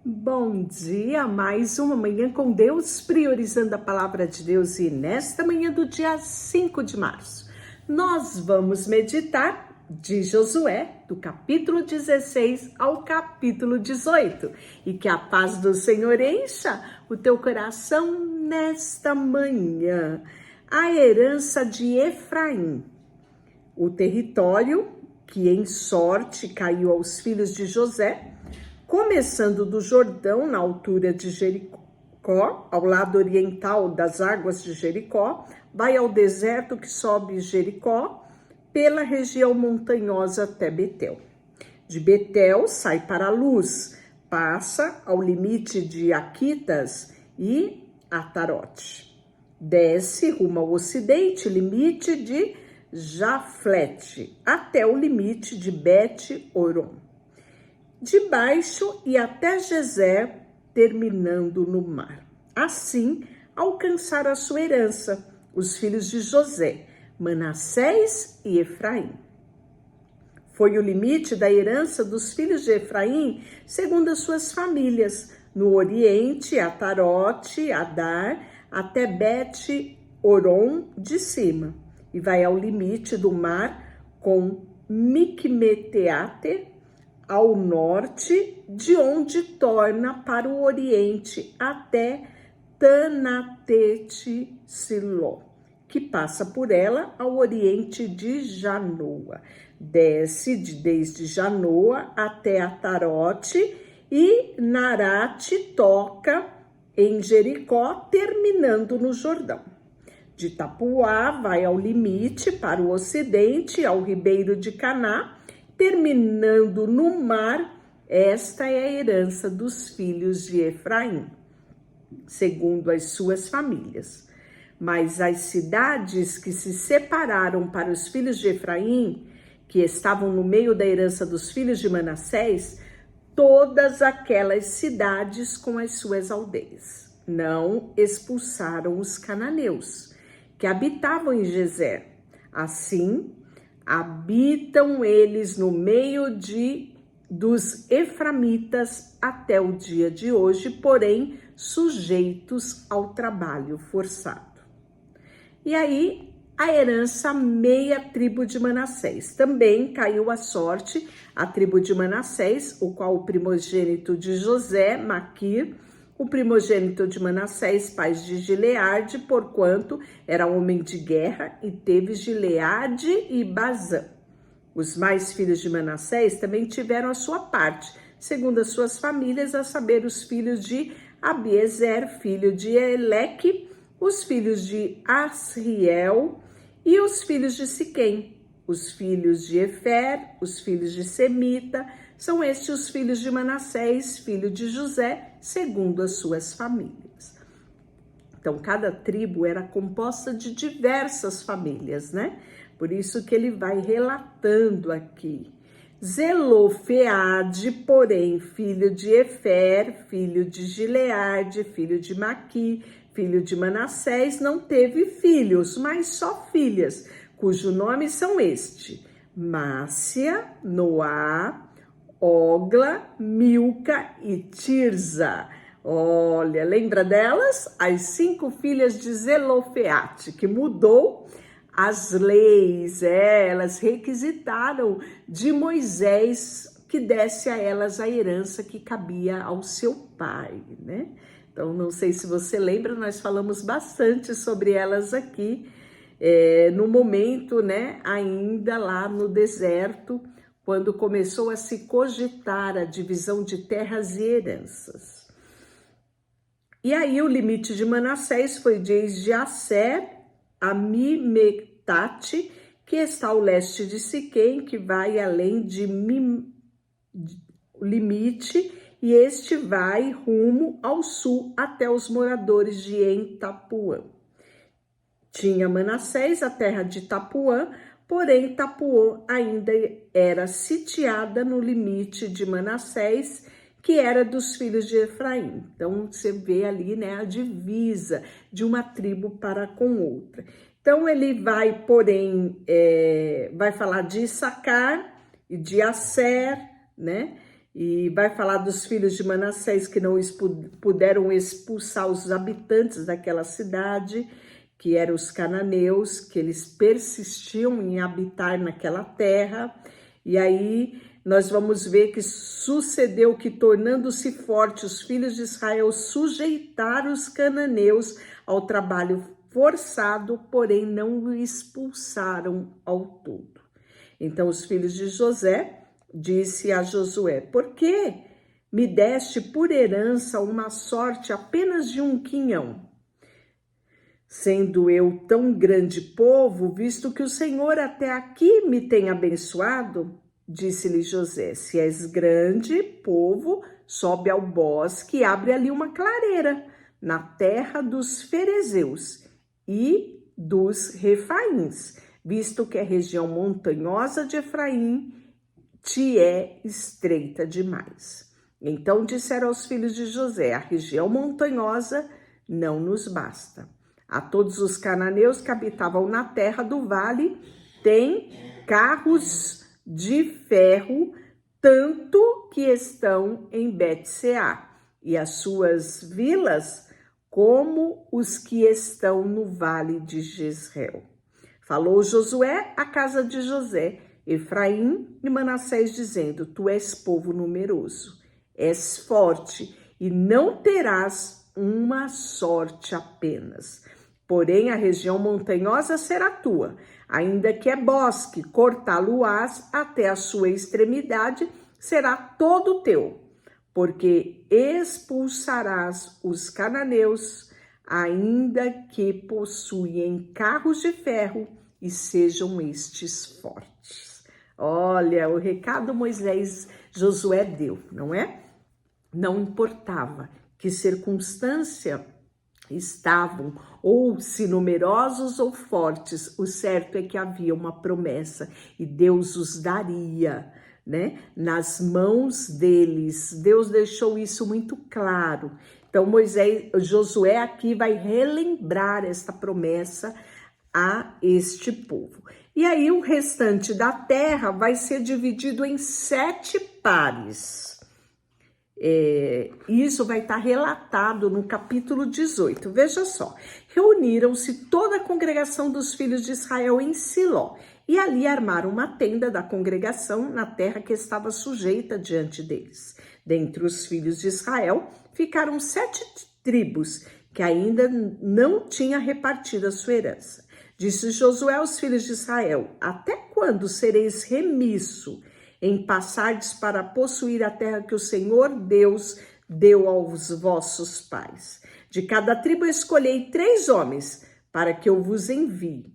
Bom dia, mais uma manhã com Deus, priorizando a palavra de Deus. E nesta manhã do dia 5 de março, nós vamos meditar de Josué, do capítulo 16 ao capítulo 18. E que a paz do Senhor encha o teu coração nesta manhã. A herança de Efraim, o território que em sorte caiu aos filhos de José, começando do Jordão, na altura de Jericó, ao lado oriental das águas de Jericó, vai ao deserto que sobe Jericó, pela região montanhosa até Betel. De Betel sai para Luz, passa ao limite de Aquitas e Atarote. Desce rumo ao ocidente, limite de Jaflete, até o limite de Bet-Oron. De baixo e até Gezer, terminando no mar. Assim, alcançaram a sua herança, os filhos de José, Manassés e Efraim. Foi o limite da herança dos filhos de Efraim, segundo as suas famílias, no oriente, Atarote, Adar, até Bet-Oron de cima, e vai ao limite do mar com Micmeteate, ao norte, de onde torna para o oriente até Tanatete-Siló, que passa por ela ao oriente de Janoa. Desce desde Janoa até Atarote e Narate toca em Jericó, terminando no Jordão. De Tapuá vai ao limite para o ocidente, ao ribeiro de Caná, terminando no mar. Esta é a herança dos filhos de Efraim, segundo as suas famílias. Mas as cidades que se separaram para os filhos de Efraim, que estavam no meio da herança dos filhos de Manassés, todas aquelas cidades com as suas aldeias, não expulsaram os cananeus, que habitavam em Gezer. Assim, habitam eles no meio dos eframitas até o dia de hoje, porém sujeitos ao trabalho forçado. E aí, a herança meia tribo de Manassés. Também caiu a sorte a tribo de Manassés, o qual o primogênito de José, Maquir, o primogênito de Manassés, pai de Gileade, porquanto era homem de guerra, e teve Gileade e Bazã. Os mais filhos de Manassés também tiveram a sua parte, segundo as suas famílias, a saber, os filhos de Abiezer, filho de Eleque, os filhos de Asriel e os filhos de Siquém, os filhos de Efer, os filhos de Semita. São estes os filhos de Manassés, filho de José, segundo as suas famílias. Então, cada tribo era composta de diversas famílias, né? Por isso que ele vai relatando aqui. Zelofeade, porém, filho de Efer, filho de Gileade, filho de Maqui, filho de Manassés, não teve filhos, mas só filhas, cujo nome são este: Mácia, Noá, Ogla, Milca e Tirza. Olha, lembra delas? As 5 filhas de Zelofeate, que mudou as leis. Elas requisitaram de Moisés que desse a elas a herança que cabia ao seu pai, né? Então, não sei se você lembra, nós falamos bastante sobre elas aqui, no momento, né, ainda lá no deserto, quando começou a se cogitar a divisão de terras e heranças. E aí o limite de Manassés foi desde Asser a Mimetate, que está ao leste de Siquém, que vai além de limite, e este vai rumo ao sul até os moradores de Entapuã. Tinha Manassés a terra de Tapuã, porém Tapuã ainda era sitiada no limite de Manassés, que era dos filhos de Efraim. Então, você vê ali, né, a divisa de uma tribo para com outra. Então, ele vai, porém, vai falar de Issacar e de Asser, né? E vai falar dos filhos de Manassés que não puderam expulsar os habitantes daquela cidade, que eram os cananeus, que eles persistiam em habitar naquela terra. E aí nós vamos ver que sucedeu que, tornando-se fortes, os filhos de Israel sujeitaram os cananeus ao trabalho forçado, porém não o expulsaram ao todo. Então os filhos de José disse a Josué: por que me deste por herança uma sorte apenas de um quinhão? Sendo eu tão grande povo, visto que o Senhor até aqui me tem abençoado, disse-lhe José: se és grande povo, sobe ao bosque e abre ali uma clareira, na terra dos ferezeus e dos refaíns, visto que a região montanhosa de Efraim te é estreita demais. Então disseram aos filhos de José: a região montanhosa não nos basta. A todos os cananeus que habitavam na terra do vale têm carros de ferro, tanto que estão em Bet-seá, e as suas vilas como os que estão no vale de Jezreel. Falou Josué à casa de José, Efraim e Manassés, dizendo: tu és povo numeroso, és forte e não terás uma sorte apenas. Porém, a região montanhosa será tua, ainda que é bosque, cortá-lo-ás até a sua extremidade, será todo teu, porque expulsarás os cananeus, ainda que possuem carros de ferro e sejam estes fortes. Olha, o recado Josué deu, não é? Não importava que circunstância estavam, ou se numerosos ou fortes, o certo é que havia uma promessa e Deus os daria, né, nas mãos deles. Deus deixou isso muito claro. Então Josué aqui vai relembrar esta promessa a este povo. E aí o restante da terra vai ser dividido em 7 pares. Isso vai estar relatado no capítulo 18. Veja só: reuniram-se toda a congregação dos filhos de Israel em Siló, e ali armaram uma tenda da congregação na terra que estava sujeita diante deles. Dentre os filhos de Israel ficaram 7 tribos, que ainda não tinha repartido a sua herança. Disse Josué aos filhos de Israel: até quando sereis remisso em passardes para possuir a terra que o Senhor Deus deu aos vossos pais? De cada tribo escolhei 3 homens para que eu vos envie.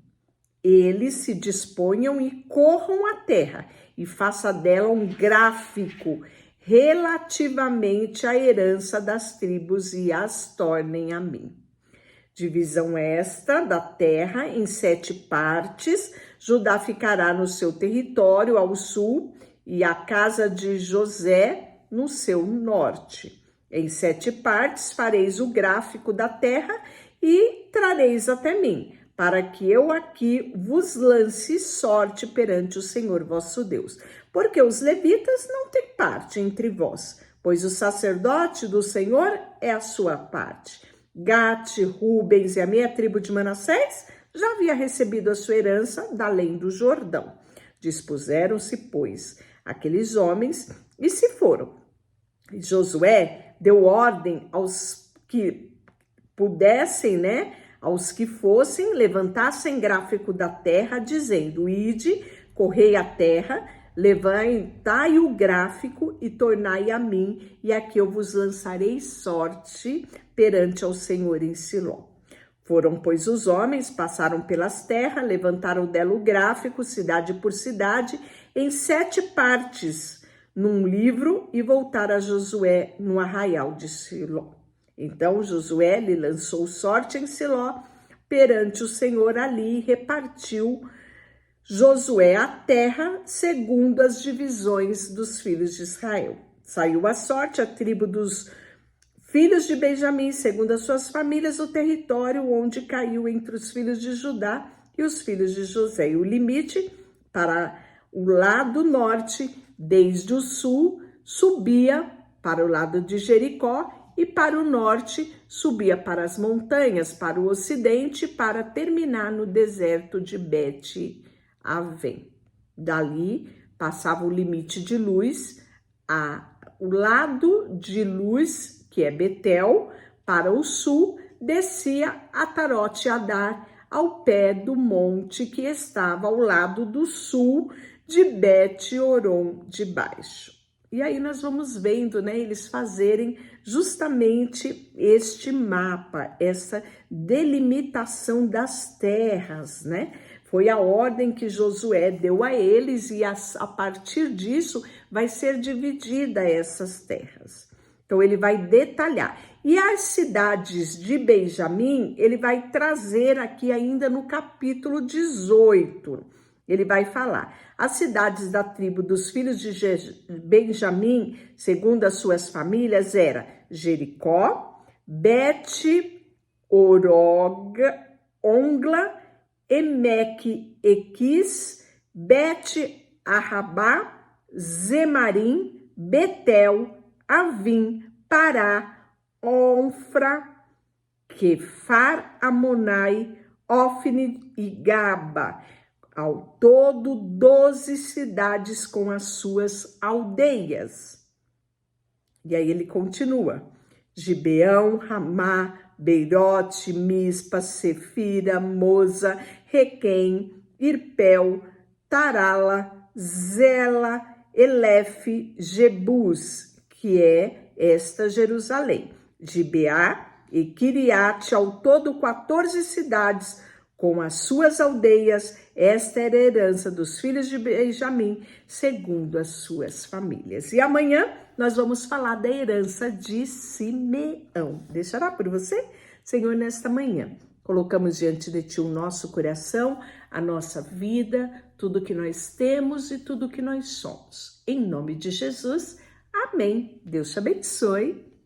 Eles se disponham e corram a terra e faça dela um gráfico relativamente à herança das tribos e as tornem a mim. Divisão esta da terra em 7 partes. Judá ficará no seu território ao sul e a casa de José no seu norte. Em 7 partes fareis o gráfico da terra e trareis até mim, para que eu aqui vos lance sorte perante o Senhor vosso Deus. Porque os levitas não têm parte entre vós, pois o sacerdote do Senhor é a sua parte. Gate, Rubens e a meia tribo de Manassés já havia recebido a sua herança da além do Jordão. Dispuseram-se, pois, aqueles homens e se foram. E Josué deu ordem aos que pudessem, aos que fossem, levantassem gráfico da terra, dizendo: ide, correi a terra, levantai o gráfico e tornai a mim, e aqui eu vos lançarei sorte perante ao Senhor em Siló. Foram, pois, os homens, passaram pelas terras, levantaram dela o gráfico, cidade por cidade, em 7 partes, num livro, e voltaram a Josué no arraial de Siló. Então Josué lhe lançou sorte em Siló perante o Senhor ali, e repartiu Josué a terra segundo as divisões dos filhos de Israel. Saiu a sorte a tribo dos filhos de Benjamim, segundo as suas famílias, o território onde caiu entre os filhos de Judá e os filhos de José. E o limite para o lado norte, desde o sul, subia para o lado de Jericó e para o norte subia para as montanhas, para o ocidente, para terminar no deserto de Bet-Avém. Dali passava o limite de luz, o lado de luz, que é Betel, para o sul, descia Atarote Adar, ao pé do monte que estava ao lado do sul de Bet-Horon de baixo. E aí nós vamos vendo, né, eles fazerem justamente este mapa, essa delimitação das terras, né? Foi a ordem que Josué deu a eles e a partir disso vai ser dividida essas terras. Então ele vai detalhar. E as cidades de Benjamim, ele vai trazer aqui ainda no capítulo 18. Ele vai falar, as cidades da tribo dos filhos de Benjamim, segundo as suas famílias, era Jericó, Bet-Ongla, Emeque Equis, Bet-Arrabá, Zemarim, Betel, Avim, Pará, Onfra, Kefar, Amonai, Ofne e Gaba. Ao todo, 12 cidades com as suas aldeias. E aí ele continua. Gibeão, Ramá, Beirote, Mispa, Sefira, Moza, Requém, Irpel, Tarala, Zela, Elefe, Jebus, que é esta Jerusalém. Gibeá e Quiriate, ao todo 14 cidades com as suas aldeias. Esta era a herança dos filhos de Benjamim, segundo as suas famílias. E amanhã nós vamos falar da herança de Simeão. Deixa eu orar por você, Senhor, nesta manhã. Colocamos diante de Ti o nosso coração, a nossa vida, tudo que nós temos e tudo que nós somos. Em nome de Jesus, amém. Deus te abençoe.